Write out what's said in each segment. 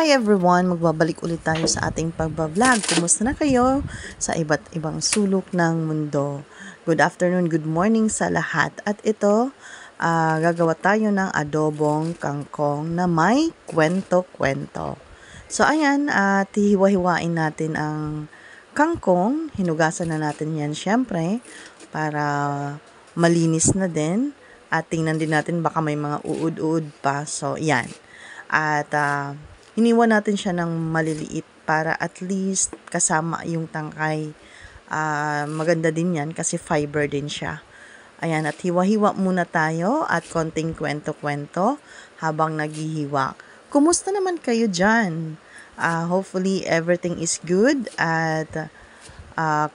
Hi everyone! Magbabalik ulit tayo sa ating pagbablog. Kumusta na kayo sa iba't ibang sulok ng mundo? Good afternoon, good morning sa lahat. At ito, gagawa tayo ng adobong kangkong na may kwento-kwento. So ayan, hiwa-hiwain natin ang kangkong. Hinugasan na natin yan syempre para malinis na din. At tingnan din natin baka may mga uod-uod pa. So yan. At hiniwa natin siya ng maliliit para at least kasama yung tangkay. Maganda din yan kasi fiber din siya. Ayan, at hiwa-hiwa muna tayo at konting kwento-kwento habang naghihiwa. Kumusta naman kayo dyan? Hopefully everything is good at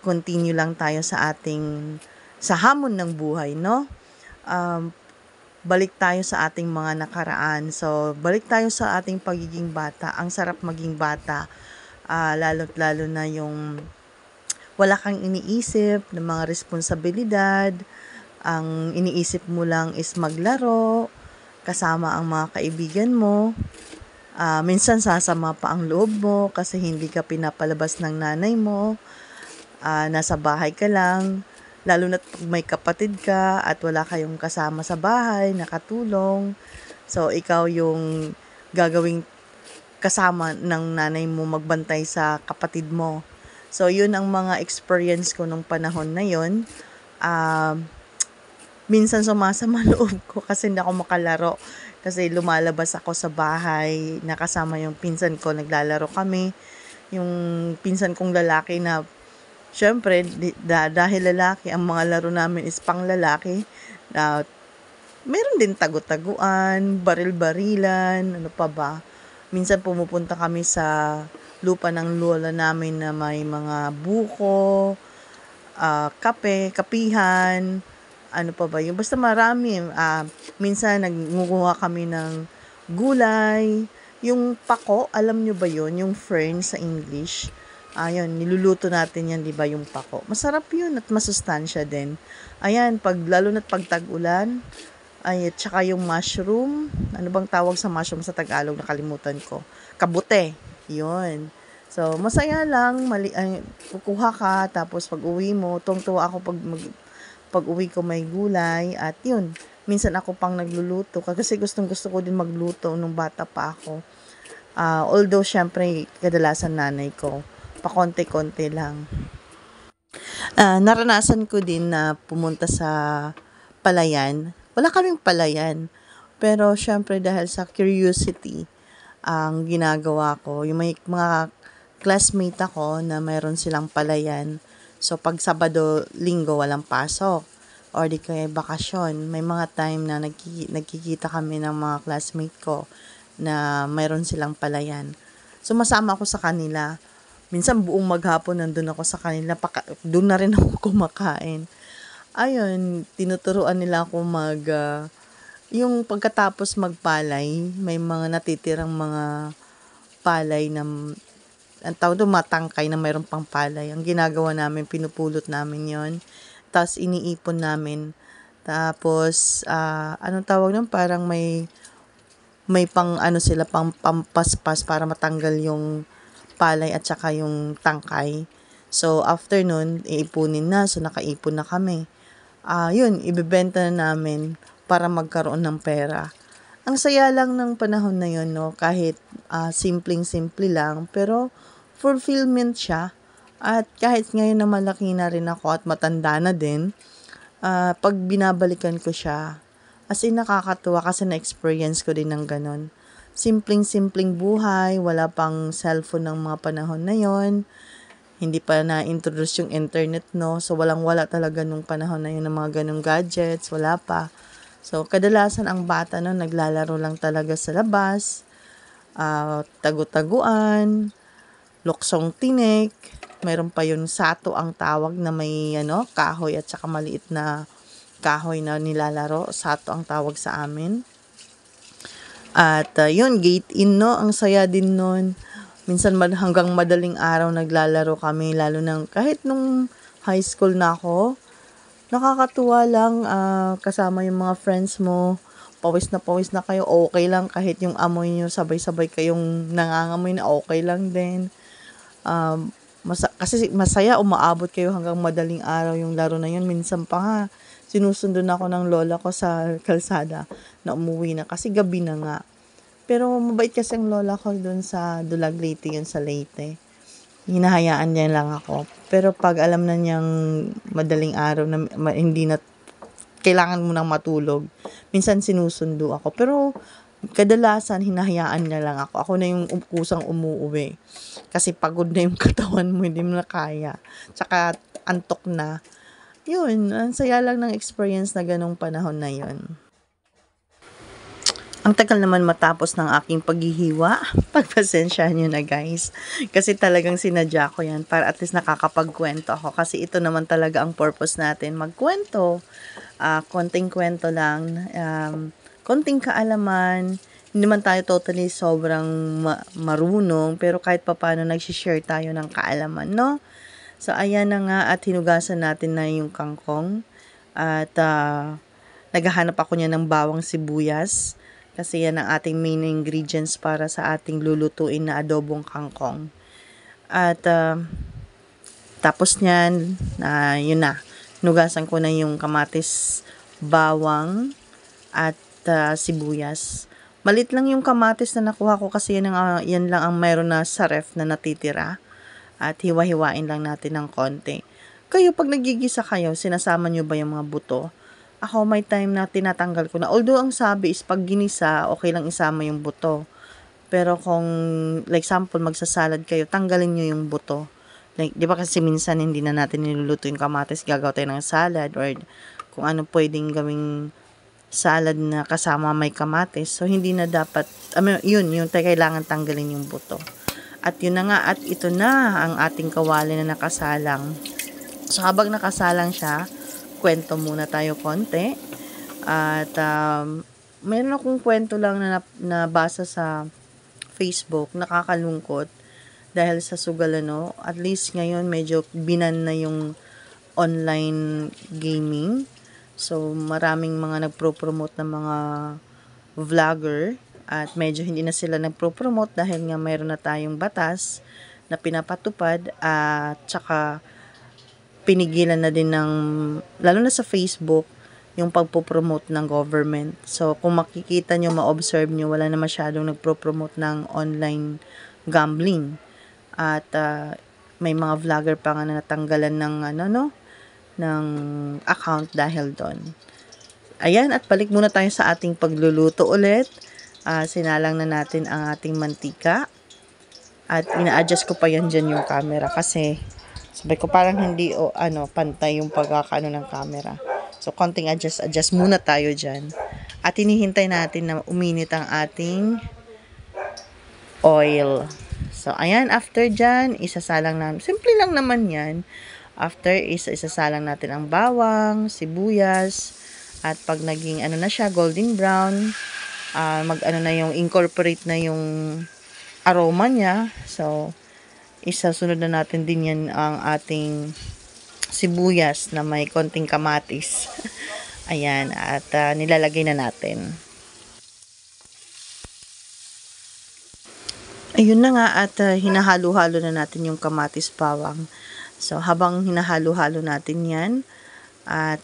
continue lang tayo sa hamon ng buhay, no? Balik tayo sa ating mga nakaraan. So, balik tayo sa ating pagiging bata. Ang sarap maging bata. Lalo na yung wala kang iniisip ng mga responsibilidad. Ang iniisip mo lang is maglaro, kasama ang mga kaibigan mo. Minsan sasama pa ang loob mo kasi hindi ka pinapalabas ng nanay mo. Nasa bahay ka lang. Lalo na pag may kapatid ka at wala kayong kasama sa bahay, nakatulong. So, ikaw yung gagawing kasama ng nanay mo magbantay sa kapatid mo. So, yun ang mga experience ko nung panahon na yun. Minsan sumasama loob ko kasi hindi ako makalaro. Kasi lumalabas ako sa bahay, nakasama yung pinsan ko, naglalaro kami. Yung pinsan kong lalaki na syempre, dahil lalaki, ang mga laro namin is pang lalaki. Meron din tagu-taguan, baril-barilan, ano pa ba. Minsan pumupunta kami sa lupa ng lola namin na may mga buko, kapihan, ano pa ba yung basta marami. Minsan nagmukuha kami ng gulay, yung pako, alam nyo ba yun? Yung fern sa English. Ayun, niluluto natin yan, di ba, yung pako. Masarap yun at masustansya din. Ayan, lalo na't pag tag-ulan, at saka yung mushroom. Ano bang tawag sa mushroom sa Tagalog? Nakalimutan ko. Kabute. Yun. So, masaya lang. Kukuha ka, tapos pag uwi mo, tuwang-tuwa ako pag uwi ko may gulay. At yun, minsan ako pang nagluluto. Kasi gustong-gusto ko din magluto nung bata pa ako. Although, syempre, kadalasan nanay ko. Pakonti-konti lang. Naranasan ko din na pumunta sa palayan. Wala kaming palayan. Pero syempre dahil sa curiosity, ang ginagawa ko, yung may mga classmate ako na mayroon silang palayan. So pag Sabado, Linggo, walang pasok. Or di kaya bakasyon. May mga time na nagkikita kami ng mga classmate ko na mayroon silang palayan. So masama ako sa kanila. Minsan buong maghapon nandun ako sa kanila, doon na rin ako kumakain. Ayun, tinuturuan nila ako yung pagkatapos magpalay, may mga natitirang mga palay na, ang tawag doon, matangkay na mayroong pang palay. Ang ginagawa namin, pinupulot namin yon, tapos iniipon namin. Tapos, anong tawag doon, parang may pang sila, pang pampaspas para matanggal yung palay at saka yung tangkay. So, after nun, iipunin na. So, nakaipon na kami. Yun, ibebenta na namin para magkaroon ng pera. Ang saya lang ng panahon na yun, no? Kahit simpleng-simple lang, pero fulfillment siya. At kahit ngayon na malaki na rin ako at matanda na din, pag binabalikan ko siya, as in nakakatuwa kasi na-experience ko din ng ganon. Simpleng-simpleng buhay, wala pang cellphone ng mga panahon na yon. Hindi pa na-introduce yung internet, no? So, walang-wala talaga nung panahon na yun ng mga ganong gadgets, wala pa. So, kadalasan ang bata no, naglalaro lang talaga sa labas, tagu-taguan, luksong tinik, mayroon pa yun sato ang tawag na may kahoy at saka maliit na kahoy na nilalaro, sato ang tawag sa amin. At yun, gate in, no? Ang saya din nun. Minsan hanggang madaling araw naglalaro kami, lalo na kahit nung high school na ako. Nakakatuwa lang kasama yung mga friends mo. pawis na kayo, okay lang kahit yung amoy nyo sabay-sabay kayong nangangamoy na okay lang din. Kasi masaya umaabot kayo hanggang madaling araw yung laro na yun. Minsan pa nga, sinusundo na ako ng lola ko sa kalsada na umuwi na kasi gabi na nga. Pero mabait kasi ang lola ko dun sa Dulag Leyte, yun sa Leyte. Hinahayaan niya lang ako. Pero pag alam na niyang madaling araw na hindi na kailangan mo nang matulog, minsan sinusundo ako. Pero kadalasan hinahayaan niya lang ako. Ako na yung kusang umuuwi. Kasi pagod na yung katawan mo, hindi mo na kaya. Tsaka antok na. Yun, ang saya lang ng experience na ganong panahon na yun. Ang tagal naman matapos ng aking paghihiwa. Pagpasensyahan nyo na guys. Kasi talagang sinadya ko yan para at least nakakapagkwento ako. Kasi ito naman talaga ang purpose natin. Magkwento. Konting kwento lang. Konting kaalaman. Hindi man tayo totally sobrang marunong. Pero kahit papano nagsishare tayo ng kaalaman, no? So ayan na nga at hinugasan natin na yung kangkong. At naghahanap ako niya ng bawang sibuyas. Kasi yan ang ating main ingredients para sa ating lulutuin na adobong kangkong. At tapos niyan, yun na. Nugasan ko na yung kamatis, bawang, at sibuyas. Malit lang yung kamatis na nakuha ko kasi yan lang ang mayroon na sa ref na natitira. At hiwa-hiwain lang natin ng konti. Kayo, pag nagigisa kayo, sinasama nyo ba yung mga buto? Ako may time na tinatanggal ko na. Although ang sabi is pag ginisa, okay lang isama yung buto. Pero kung, like example, magsasalad kayo, tanggalin nyo yung buto. Like, di ba kasi minsan hindi na natin niluluto yung kamatis, gagawa tayo ng salad or kung ano pwedeng gawing salad na kasama may kamatis. So, hindi na dapat, yun, kailangan tanggalin yung buto. At yun na nga, at ito na ang ating kawali na nakasalang. So, habang nakasalang siya, kwento muna tayo konti. At meron akong kwento lang na nabasa sa Facebook, nakakalungkot dahil sa sugalano. At least ngayon medyo binan na yung online gaming. So maraming mga nagpro-promote ng mga vlogger at medyo hindi na sila nagpro-promote dahil nga mayroon na tayong batas na pinapatupad at saka pinigilan na din ng, lalo na sa Facebook, yung pagpo-promote ng government. So, kung makikita nyo, ma-observe nyo, wala na masyadong nagpro-promote ng online gambling. At may mga vlogger pa nga na natanggalan ng, ng account dahil doon. Ayan, at balik muna tayo sa ating pagluluto ulit. Sinalang na natin ang ating mantika. At ina-adjust ko pa yan dyan yung camera kasi sabi ko parang hindi pantay yung pagkakaano ng camera. So, konting adjust muna tayo dyan. At hinihintay natin na uminit ang ating oil. So, ayan, after dyan, isasalang natin. Simple lang naman yan. After, isasalang natin ang bawang, sibuyas, at pag naging na siya, golden brown, incorporate na yung aroma niya. So, isasunod na natin din yan ang ating sibuyas na may konting kamatis. Ayan, at nilalagay na natin. Ayun na nga, at hinahalo-halo na natin yung kamatis bawang. So, habang hinahalo-halo natin yan, at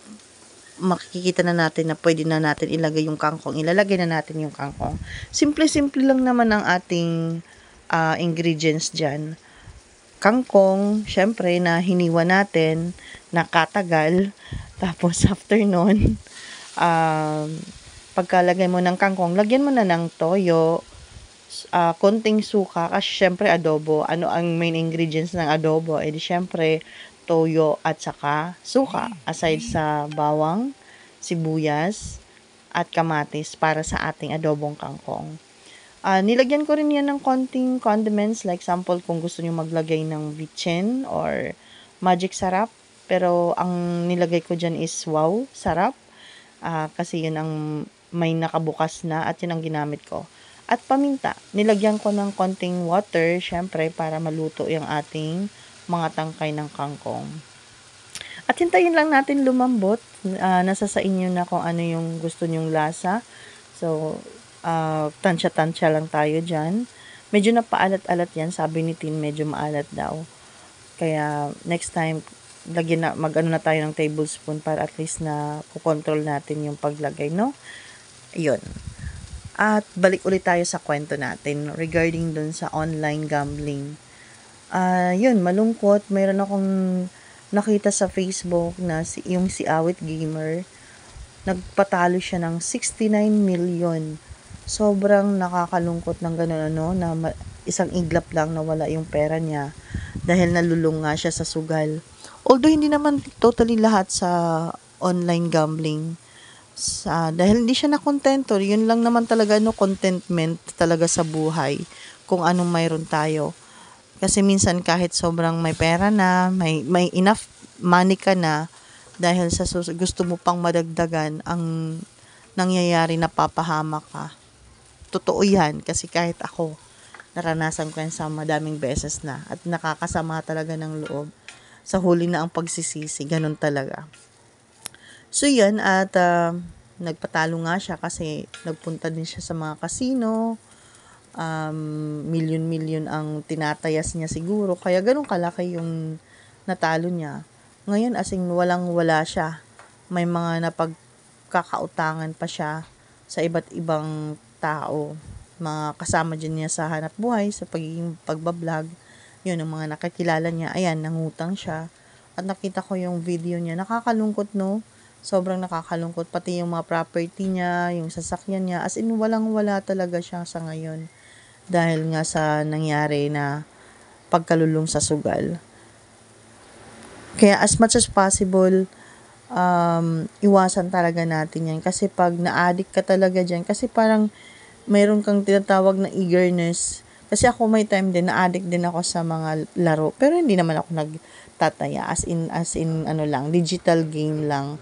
makikita na natin na pwede na natin ilagay yung kangkong. Ilalagay na natin yung kangkong. Simple-simple lang naman ang ating ingredients dyan. Kangkong, syempre, na hiniwa natin, nakatagal. Tapos, after nun, pagkalagay mo ng kangkong, lagyan mo na ng toyo, konting suka, kasi syempre adobo. Ano ang main ingredients ng adobo? Eh, di syempre, toyo at saka suka. Aside sa bawang, sibuyas, at kamatis para sa ating adobong kangkong. Nilagyan ko rin yan ng konting condiments. Like example, kung gusto nyo maglagay ng vichin or magic sarap. Pero ang nilagay ko dyan is wow sarap. Kasi yun ang may nakabukas na at yun ang ginamit ko. At paminta. Nilagyan ko ng konting water, syempre, para maluto yung ating mga tangkay ng kangkong. At hintayin lang natin lumambot. Nasa sa inyo na kung ano yung gusto nyong lasa. So, tansya-tansya lang tayo dyan. Medyo napaalat-alat yan. Sabi ni Tin, medyo maalat daw. Kaya, next time, mag-ano na tayo ng tablespoon para at least na kukontrol natin yung paglagay, no? Ayun. At balik ulit tayo sa kwento natin regarding dun sa online gambling. Yun, malungkot. Mayroon akong nakita sa Facebook na yung si Awit Gamer, nagpatalo siya ng 69 million. Sobrang nakakalungkot ng ganun, na isang iglap lang nawala yung pera niya dahil nalulung nga siya sa sugal. Although hindi naman totally lahat sa online gambling, dahil hindi siya nakontento, yun lang naman talaga, contentment talaga sa buhay kung anong mayroon tayo. Kasi minsan kahit sobrang may pera na, may enough money ka na, dahil sa gusto mo pang madagdagan, ang nangyayari, napapahamak ka. Totoo yan, kasi kahit ako, naranasan ko yan sa madaming beses na, at nakakasama talaga ng loob. Sa huli na ang pagsisisi, ganun talaga. So yan, at nagpatalo nga siya kasi nagpunta din siya sa mga casino, million ang tinatayas niya siguro, kaya ganun kalaki yung natalo niya. Ngayon, asing walang-wala siya. May mga napagkakautangan pa siya sa iba't ibang tao. Mga kasama dyan niya sa hanap buhay, sa pagiging pagbablog. Yun, ang mga nakakilala niya. Ayan, nangutang siya. At nakita ko yung video niya. Nakakalungkot, no? Sobrang nakakalungkot. Pati yung mga property niya, yung sasakyan niya. As in, walang-wala talaga siya sa ngayon. Dahil nga sa nangyari na pagkalulong sa sugal. Kaya as much as possible, iwasan talaga natin yan. Kasi pag na-addict ka talaga dyan, kasi parang mayroon kang tinatawag na eagerness. Kasi ako may time din, na-addict din ako sa mga laro. Pero hindi naman ako nagtataya. As in ano lang, digital game lang.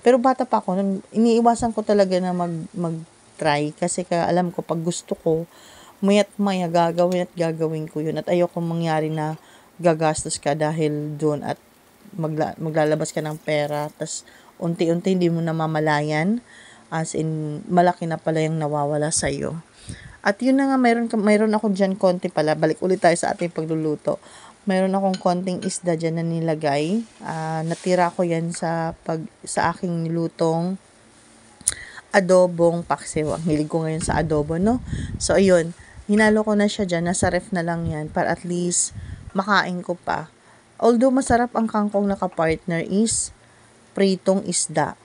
Pero bata pa ako, iniiwasan ko talaga na mag-try. Kasi alam ko, pag gusto ko, maya't maya gagawin ko yun. At ayoko mangyari na gagastos ka dahil doon at maglalabas ka ng pera, tas unti-unti hindi mo namamalayan, as in malaki na pala yung nawawala sa iyo. At yun na nga, mayroon ako diyan konti pala, balik ulit tayo sa ating pagluluto. Mayroon akong konting isda diyan na nilagay. Natira ko yan sa aking nilutong adobong paksiw. Ang hilig ko ngayon sa adobo, no? So ayun, hinalo ko na siya diyan, nasa ref na lang yan para at least makain ko pa. Although masarap ang kangkong na ka-partner is pritong isda.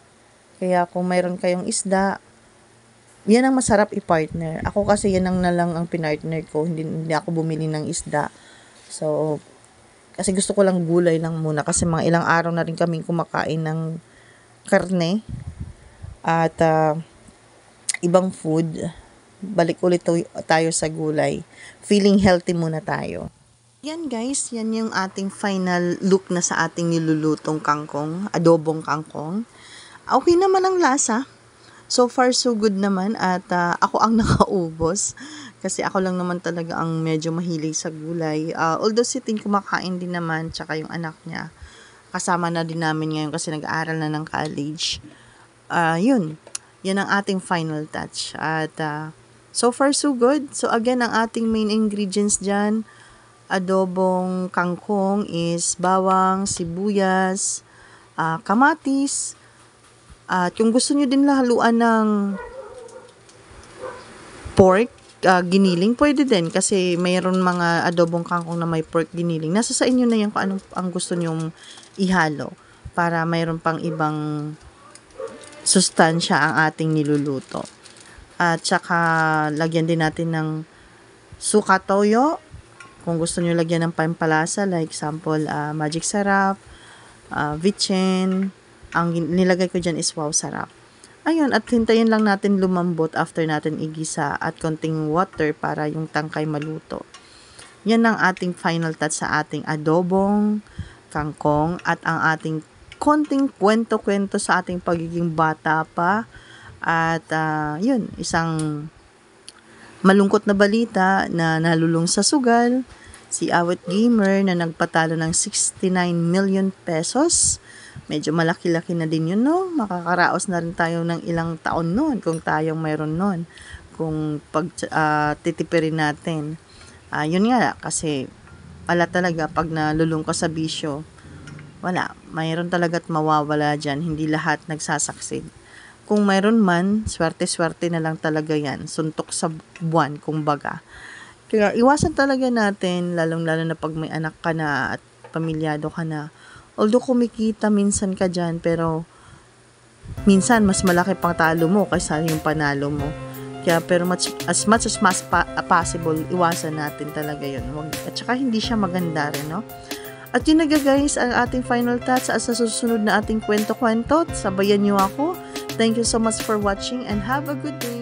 Kaya kung mayroon kayong isda, yan ang masarap i-partner. Ako kasi yan ang nalang ang pinartner ko. Hindi ako bumili ng isda. So, kasi gusto ko lang gulay lang muna. Kasi mga ilang araw na rin kaming kumakain ng karne. At ibang food. Balik ulit tayo sa gulay. Feeling healthy muna tayo. Yan guys, yan yung ating final look na sa ating nilulutong kangkong, adobong kangkong. Okay naman ang lasa. So far so good naman, at ako ang nakaubos kasi ako lang naman talaga ang medyo mahilig sa gulay. Although si Tin kumakain din naman, tsaka yung anak niya. Kasama na din namin ngayon kasi nag-aaral na ng college. Yun. Yan ang ating final touch. At so far so good. So again, ang ating main ingredients dyan, adobong kangkong is bawang, sibuyas, kamatis, at kung gusto nyo din haluan ng pork, giniling, pwede din kasi mayroon mga adobong kangkong na may pork giniling. Nasa sa inyo na yan kung anong ang gusto nyong ihalo para mayroon pang ibang sustansya ang ating niluluto. At saka lagyan din natin ng suka toyo. Kung gusto nyo lagyan ng pampalasa, like example, magic sarap, vichin, ang nilagay ko dyan is wow sarap. Ayun, at hintayin lang natin lumambot after natin igisa at konting water para yung tangkay maluto. Yan ang ating final touch sa ating adobong kangkong at ang ating konting kwento-kwento sa ating pagiging bata pa. At yun, isang malungkot na balita na nalulung sa sugal, si Awit Gamer na nagpatalo ng 69 million pesos medyo malaki-laki na din yun, no? Makakaraos na rin tayo ng ilang taon nun kung tayong mayroon nun. Kung titipirin natin. Yun nga, kasi wala talaga pag nalulung ka sa bisyo, wala. Mayroon talaga't mawawala dyan. Hindi lahat nagsasucceed. Kung mayroon man, swerte-swerte na lang talaga yan. Suntok sa buwan, kumbaga. Kaya iwasan talaga natin, lalong-lalo na pag may anak ka na at pamilyado ka na. Although kumikita minsan ka dyan, pero minsan mas malaki pang talo mo kaysa yung panalo mo. Kaya pero as much as possible, iwasan natin talaga yun. At saka hindi siya maganda rin, no? At yun na guys, ang ating final thoughts sa susunod na ating kwento-kwento. Sabayan niyo ako. Thank you so much for watching and have a good day.